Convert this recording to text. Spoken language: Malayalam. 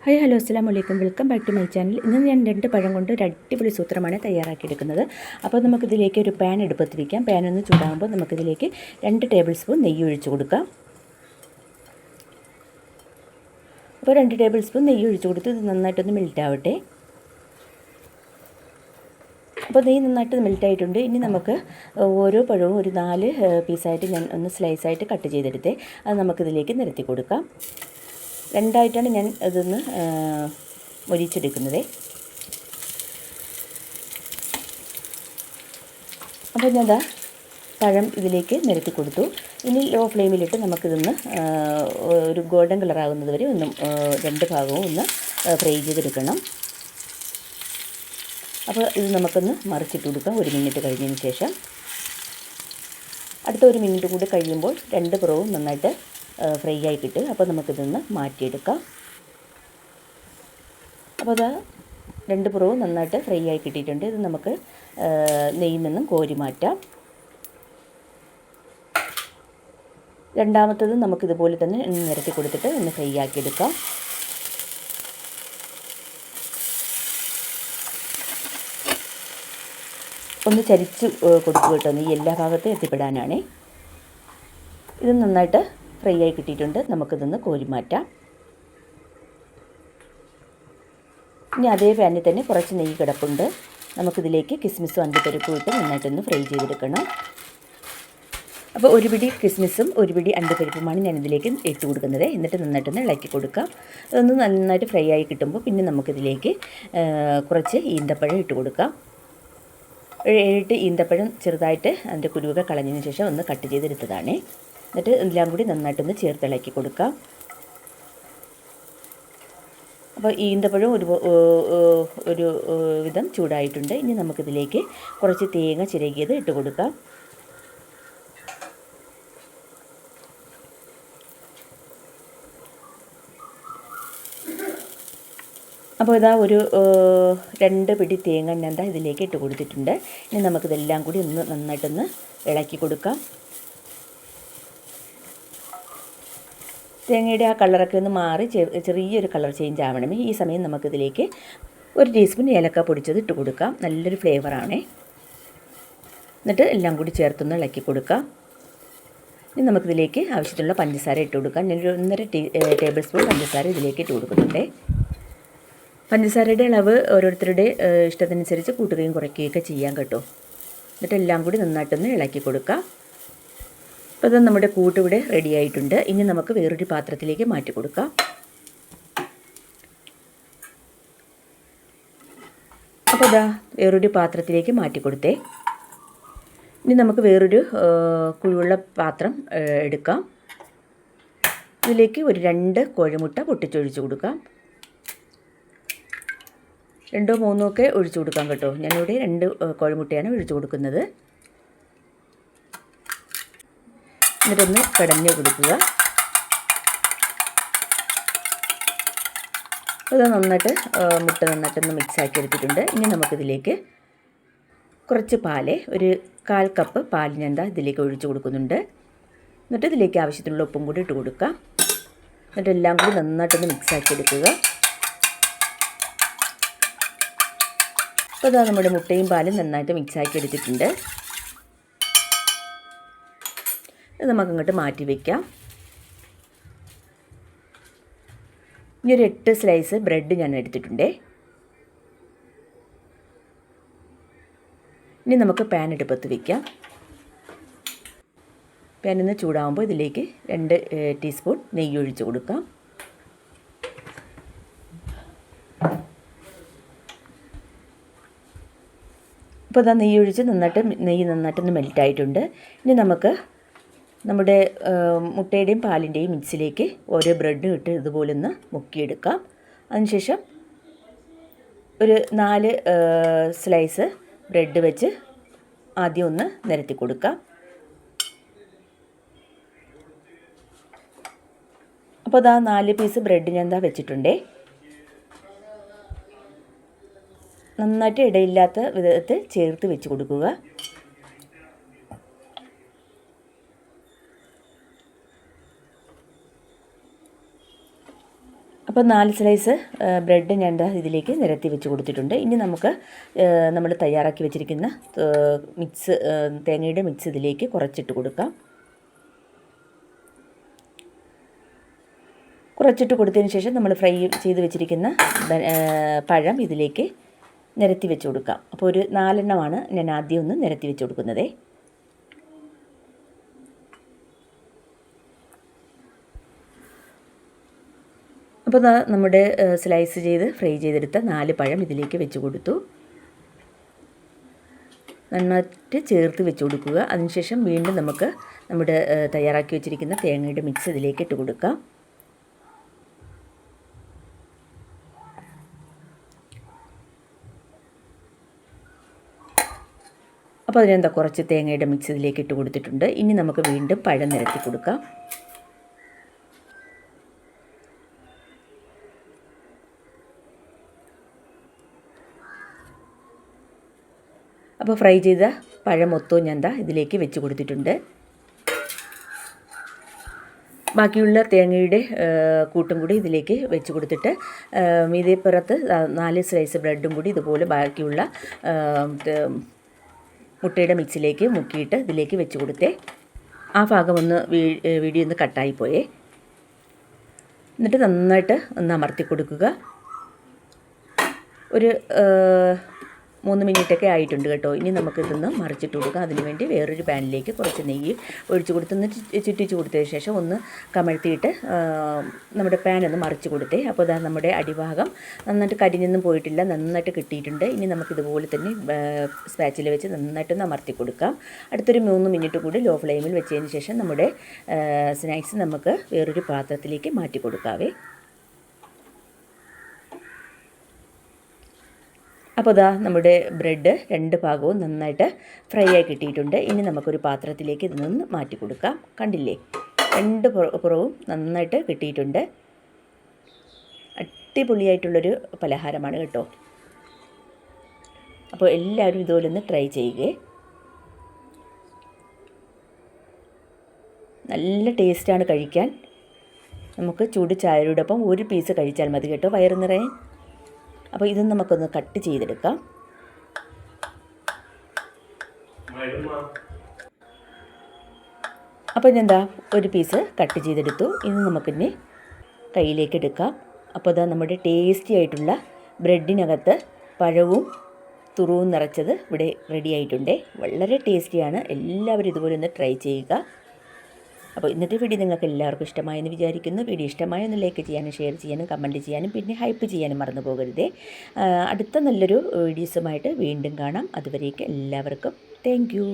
ഹായ് ഹലോ അസ്സലാമു അലൈക്കും welcome back to my channel. ഇന്ന് ഞാൻ 2 പഴം കൊണ്ട് ഒരു അടിപൊളി സൂത്രമാണ് തയ്യാറാക്കിയെടുക്കുന്നത്. അപ്പോൾ നമുക്കിതിലേക്ക് ഒരു പാൻ എടുപ്പത്ത് വയ്ക്കാം. പാൻ ഒന്ന് ചൂടാകുമ്പോൾ നമുക്കിതിലേക്ക് 2 ടേബിൾ സ്പൂൺ നെയ്യ് ഒഴിച്ച് കൊടുക്കാം. അപ്പോൾ 2 ടേബിൾ സ്പൂൺ നെയ്യ് ഒഴിച്ച് കൊടുത്ത് ഇത് നന്നായിട്ടൊന്ന് മെൽറ്റ് ആവട്ടെ. അപ്പോൾ നെയ്യ് നന്നായിട്ട് മെൽറ്റ് ആയിട്ടുണ്ട്. ഇനി നമുക്ക് ഓരോ പഴവും ഒരു 4 പീസായിട്ട് ഞാൻ ഒന്ന് സ്ലൈസായിട്ട് കട്ട് ചെയ്തെടുത്തേ. അത് നമുക്കിതിലേക്ക് നിരത്തി കൊടുക്കാം. രണ്ടായിട്ടാണ് ഞാൻ ഇതൊന്ന് മൊരിച്ചെടുക്കുന്നത്. അപ്പോൾ ഞാൻ പഴം ഇതിലേക്ക് നിരത്തി കൊടുത്തു. ഇനി ലോ ഫ്ലെയിമിലിട്ട് നമുക്കിതൊന്ന് ഒരു ഗോൾഡൻ കളറാകുന്നത് വരെ ഒന്ന് 2 ഭാഗവും ഒന്ന് ഫ്രൈ ചെയ്തെടുക്കണം. അപ്പോൾ ഇത് നമുക്കൊന്ന് മറിച്ചിട്ട് കൊടുക്കാം 1 മിനിറ്റ് കഴിഞ്ഞതിന് ശേഷം. അടുത്ത 1 മിനിറ്റ് കൂടി കഴിയുമ്പോൾ 2 പുറവും നന്നായിട്ട് ഫ്രൈ ആയി കിട്ടും. അപ്പോൾ നമുക്കിതൊന്ന് മാറ്റിയെടുക്കാം. അപ്പോൾ അത് 2 പുറവും നന്നായിട്ട് ഫ്രൈ ആയി കിട്ടിയിട്ടുണ്ട്. ഇത് നമുക്ക് നെയ്യിൽ നിന്നും കോരി മാറ്റാം. രണ്ടാമത്തത് നമുക്കിതുപോലെ തന്നെ നിരത്തി കൊടുത്തിട്ട് ഒന്ന് ഫ്രൈ ആക്കിയെടുക്കാം. ഒന്ന് ചരിച്ച് കൊടുക്കുക കേട്ടോ, നെയ്യ് എല്ലാ ഭാഗത്തും എത്തിപ്പെടാനാണ്. ഇത് നന്നായിട്ട് ഫ്രൈ ആയി കിട്ടിയിട്ടുണ്ട്. നമുക്കിതൊന്ന് കോരി മാറ്റാം. ഇനി അതേ പാനിൽ തന്നെ കുറച്ച് നെയ്യ് കിടപ്പുണ്ട്. നമുക്കിതിലേക്ക് കിസ്മിസും അണ്ടിപ്പരിപ്പും ഇട്ട് നന്നായിട്ടൊന്ന് ഫ്രൈ ചെയ്തെടുക്കണം. അപ്പോൾ ഒരു പിടി കിസ്മിസും ഒരു പിടി അണ്ടിപ്പരിപ്പുമാണ് ഞാനിതിലേക്ക് ഇട്ട് കൊടുക്കുന്നത്. എന്നിട്ട് നന്നായിട്ടൊന്ന് ഇളക്കി കൊടുക്കാം. അതൊന്ന് നന്നായിട്ട് ഫ്രൈ ആയി കിട്ടുമ്പോൾ പിന്നെ നമുക്കിതിലേക്ക് കുറച്ച് ഈന്തപ്പഴം ഇട്ട് കൊടുക്കാം. 7 ഈന്തപ്പഴം ചെറുതായിട്ട് അതിൻ്റെ കുരുവൊക്കെ കളഞ്ഞതിന് ശേഷം ഒന്ന് കട്ട് ചെയ്തെടുത്തതാണ്. എന്നിട്ട് എല്ലാം കൂടി നന്നായിട്ടൊന്ന് ചേർത്തിളക്കി കൊടുക്കാം. അപ്പോൾ ഈന്തപ്പഴം ഒരു വിധം ചൂടായിട്ടുണ്ട്. ഇനി നമുക്കിതിലേക്ക് കുറച്ച് തേങ്ങ ചിരകിയത് ഇട്ട് കൊടുക്കാം. അപ്പോൾ ഇതാ ഒരു 2 പിടി തേങ്ങ ഞാൻ ഇതിലേക്ക് ഇട്ട് കൊടുത്തിട്ടുണ്ട്. ഇനി നമുക്കിതെല്ലാം കൂടി ഒന്ന് നന്നായിട്ടൊന്ന് ഇളക്കി കൊടുക്കാം. തേങ്ങയുടെ ആ കളറൊക്കെ ഒന്ന് മാറി ചെറിയൊരു കളർ ചേഞ്ച് ആവണമേ. ഈ സമയം നമുക്കിതിലേക്ക് 1 ടീസ്പൂൺ ഏലക്ക പൊടിച്ചത് ഇട്ട് കൊടുക്കാം. നല്ലൊരു ഫ്ലേവറാണ്. എന്നിട്ട് എല്ലാം കൂടി ചേർത്തൊന്ന് ഇളക്കി കൊടുക്കാം. ഇനി നമുക്കിതിലേക്ക് ആവശ്യത്തിനുള്ള പഞ്ചസാര ഇട്ട് കൊടുക്കാം. ഞാനൊരു 1.5 ടേബിൾ സ്പൂൺ പഞ്ചസാര ഇതിലേക്ക് ഇട്ട് കൊടുക്കുന്നുണ്ട്. പഞ്ചസാരയുടെ അളവ് ഓരോരുത്തരുടെ ഇഷ്ടത്തിനനുസരിച്ച് കൂട്ടുകയും കുറയ്ക്കുകയൊക്കെ ചെയ്യാൻ കേട്ടോ. എന്നിട്ട് എല്ലാം കൂടി നന്നായിട്ടൊന്ന് ഇളക്കി കൊടുക്കാം. അപ്പോൾ ഇത് നമ്മുടെ കൂട്ടിവിടെ റെഡി ആയിട്ടുണ്ട്. ഇനി നമുക്ക് വേറൊരു പാത്രത്തിലേക്ക് മാറ്റി കൊടുക്കാം. അപ്പോൾ ഇതാ വേറൊരു പാത്രത്തിലേക്ക് മാറ്റി കൊടുത്തേ. ഇനി നമുക്ക് വേറൊരു കുഴിവുള്ള പാത്രം എടുക്കാം. ഇതിലേക്ക് ഒരു 2 കോഴിമുട്ട പൊട്ടിച്ചൊഴിച്ച് കൊടുക്കാം. 2 3 ഒക്കെ ഒഴിച്ചു കൊടുക്കാം കേട്ടോ. ഞാനിവിടെ 2 കോഴിമുട്ടയാണ് ഒഴിച്ചു കൊടുക്കുന്നത്. എന്നിട്ടൊന്ന് കടഞ്ഞ് കൊടുക്കുക. അത് നന്നായിട്ട് മുട്ട നന്നായിട്ടൊന്ന് മിക്സാക്കി എടുത്തിട്ടുണ്ട്. ഇനി നമുക്കിതിലേക്ക് കുറച്ച് പാല്, ഒരു 1/4 കപ്പ് പാൽ ഞാൻ ഇതിലേക്ക് ഒഴിച്ചു കൊടുക്കുന്നുണ്ട്. എന്നിട്ട് ഇതിലേക്ക് ആവശ്യത്തിനുള്ള ഉപ്പും കൂടി ഇട്ട് കൊടുക്കാം. എന്നിട്ട് എല്ലാം കൂടി നന്നായിട്ടൊന്ന് മിക്സാക്കി എടുക്കുക. അപ്പോൾ ഇതാ നമ്മുടെ മുട്ടയും പാലും നന്നായിട്ട് മിക്സാക്കി എടുത്തിട്ടുണ്ട്. ഇത് നമുക്കങ്ങോട്ട് മാറ്റി വയ്ക്കാം. ഇനി ഒരു 8 സ്ലൈസ് ബ്രെഡ് ഞാൻ എടുത്തിട്ടുണ്ട്. ഇനി നമുക്ക് പാൻ അടുപ്പത്ത് വയ്ക്കാം. പാനൊന്ന് ചൂടാകുമ്പോൾ ഇതിലേക്ക് 2 ടീസ്പൂൺ നെയ്യ് ഒഴിച്ച് കൊടുക്കാം. ഇപ്പോൾ ഇതാ നെയ്യ് നന്നായിട്ടൊന്ന് മെൽറ്റായിട്ടുണ്ട്. ഇനി നമുക്ക് നമ്മുടെ മുട്ടയുടെയും പാലിൻ്റെയും മിക്സിലേക്ക് ഓരോ ബ്രെഡും ഇട്ട് ഇതുപോലെ ഒന്ന് മുക്കിയെടുക്കാം. അതിനുശേഷം ഒരു 4 സ്ലൈസ് ബ്രെഡ് വെച്ച് ആദ്യം ഒന്ന് നിരത്തി കൊടുക്കാം. അപ്പോൾ ഇതാ 4 പീസ് ബ്രെഡ് ഞാൻ വെച്ചിട്ടുണ്ട്. നന്നായിട്ട് ഇടയില്ലാത്ത വിധത്തിൽ ചേർത്ത് വെച്ച് കൊടുക്കുക. അപ്പോൾ 4 സ്ലൈസ് ബ്രെഡ് ഞാൻ ഇതിലേക്ക് നിരത്തി വെച്ച് കൊടുത്തിട്ടുണ്ട്. ഇനി നമുക്ക് നമ്മൾ തയ്യാറാക്കി വെച്ചിരിക്കുന്ന മിക്സ് തേങ്ങയുടെ മിക്സ് ഇതിലേക്ക് കുറച്ചിട്ട് കൊടുക്കാം. കുറച്ചിട്ട് കൊടുത്തതിന് ശേഷം നമ്മൾ ഫ്രൈ ചെയ്ത് വെച്ചിരിക്കുന്ന പഴം ഇതിലേക്ക് നിരത്തി വെച്ച് കൊടുക്കാം. അപ്പോൾ ഒരു 4 എണ്ണമാണ് ഞാൻ ആദ്യം ഒന്ന് നിരത്തി വെച്ച് കൊടുക്കുന്നത്. അപ്പോൾ നമ്മുടെ സ്ലൈസ് ചെയ്ത് ഫ്രൈ ചെയ്തെടുത്ത 4 പഴം ഇതിലേക്ക് വെച്ച് കൊടുത്തു. നന്നായിട്ട് ചേർത്ത് വെച്ച് കൊടുക്കുക. അതിനുശേഷം വീണ്ടും നമുക്ക് നമ്മുടെ തയ്യാറാക്കി വെച്ചിരിക്കുന്ന തേങ്ങയുടെ മിക്സ് ഇതിലേക്ക് ഇട്ട് കൊടുക്കാം. അപ്പോൾ അതിനെന്താ കുറച്ച് തേങ്ങയുടെ മിക്സ് ഇതിലേക്ക് ഇട്ട് കൊടുത്തിട്ടുണ്ട്. ഇനി നമുക്ക് വീണ്ടും പഴം നിരത്തി കൊടുക്കാം. അപ്പോൾ ഫ്രൈ ചെയ്ത പഴം മൊത്തവും ഞാൻ ഇതിലേക്ക് വെച്ച് കൊടുത്തിട്ടുണ്ട്. ബാക്കിയുള്ള തേങ്ങയുടെ കൂട്ടും കൂടി ഇതിലേക്ക് വെച്ച് കൊടുത്തിട്ട് മീതേപ്പുറത്ത് 4 സ്ലൈസ് ബ്രെഡും കൂടി ഇതുപോലെ ബാക്കിയുള്ള മുട്ടയുടെ മിക്സിലേക്ക് മുക്കിയിട്ട് ഇതിലേക്ക് വെച്ച് കൊടുത്തേ. ആ ഭാഗം ഒന്ന് വീഡിയോ ഒന്ന് കട്ടായിപ്പോയേ. എന്നിട്ട് നന്നായിട്ട് ഒന്ന് അമർത്തി കൊടുക്കുക. ഒരു 3 മിനിറ്റൊക്കെ ആയിട്ടുണ്ട് കേട്ടോ. ഇനി നമുക്കിതൊന്ന് മറിച്ചിട്ട് കൊടുക്കാം. അതിനുവേണ്ടി വേറൊരു പാനിലേക്ക് കുറച്ച് നെയ്യ് ഒഴിച്ച് കൊടുത്തൊന്ന് ചുറ്റിച്ച് കൊടുത്തതിന് ശേഷം ഒന്ന് കമഴ്ത്തിയിട്ട് നമ്മുടെ പാൻ ഒന്ന് മറിച്ച് കൊടുത്തേ. അപ്പോൾ അതാ നമ്മുടെ അടിഭാഗം നന്നായിട്ട് കരിഞ്ഞൊന്നും പോയിട്ടില്ല, നന്നായിട്ട് കിട്ടിയിട്ടുണ്ട്. ഇനി നമുക്കിതുപോലെ തന്നെ സ്പാച്ചിൽ വെച്ച് നന്നായിട്ടൊന്ന് അമർത്തി കൊടുക്കാം. അടുത്തൊരു 3 മിനിറ്റ് കൂടി ലോ ഫ്ലെയിമിൽ വെച്ചതിന് ശേഷം നമ്മുടെ സ്നാക്സ് നമുക്ക് വേറൊരു പാത്രത്തിലേക്ക് മാറ്റി കൊടുക്കാവേ. അപ്പോൾ ഇതാ നമ്മുടെ ബ്രെഡ് 2 ഭാഗവും നന്നായിട്ട് ഫ്രൈ ആയി കിട്ടിയിട്ടുണ്ട്. ഇനി നമുക്കൊരു പാത്രത്തിലേക്ക് ഇതിൽ നിന്ന് മാറ്റി കൊടുക്കാം. കണ്ടില്ലേ, 2 പുറവും നന്നായിട്ട് കിട്ടിയിട്ടുണ്ട്. അടിപൊളിയായിട്ടുള്ളൊരു പലഹാരമാണ് കേട്ടോ. അപ്പോൾ എല്ലാവരും ഇതുപോലെ ഒന്ന് ട്രൈ ചെയ്യുക. നല്ല ടേസ്റ്റാണ് കഴിക്കാൻ. നമുക്ക് ചൂട് ചായയോടൊപ്പം ഒരു പീസ് കഴിച്ചാൽ മതി കേട്ടോ, വയറ് നിറയെ. അപ്പോൾ ഇത് നമുക്കൊന്ന് കട്ട് ചെയ്തെടുക്കാം. അപ്പോൾ ഇതെന്താ ഒരു പീസ് കട്ട് ചെയ്തെടുത്തു. ഇത് നമുക്കിനി കയ്യിലേക്ക് എടുക്കാം. അപ്പോൾ ഇതാ നമ്മുടെ ടേസ്റ്റി ആയിട്ടുള്ള ബ്രെഡിനകത്ത് പഴവും തുറുവും നിറച്ചത് ഇവിടെ റെഡി ആയിട്ടുണ്ട്. വളരെ ടേസ്റ്റിയാണ്. എല്ലാവരും ഇതുപോലെ ഒന്ന് ട്രൈ ചെയ്യുക. അപ്പോൾ ഇന്നത്തെ വീഡിയോ നിങ്ങൾക്ക് എല്ലാവർക്കും ഇഷ്ടമായെന്ന് വിചാരിക്കുന്നു. വീഡിയോ ഇഷ്ടമായ ഒന്ന് ലൈക്ക് ചെയ്യാനും ഷെയർ ചെയ്യാനും കമൻറ്റ് ചെയ്യാനും പിന്നെ ഹൈപ്പ് ചെയ്യാനും മറന്നു പോകരുതേ. അടുത്ത നല്ലൊരു വീഡിയോസുമായിട്ട് വീണ്ടും കാണാം. അതുവരേക്കും എല്ലാവർക്കും താങ്ക് യു.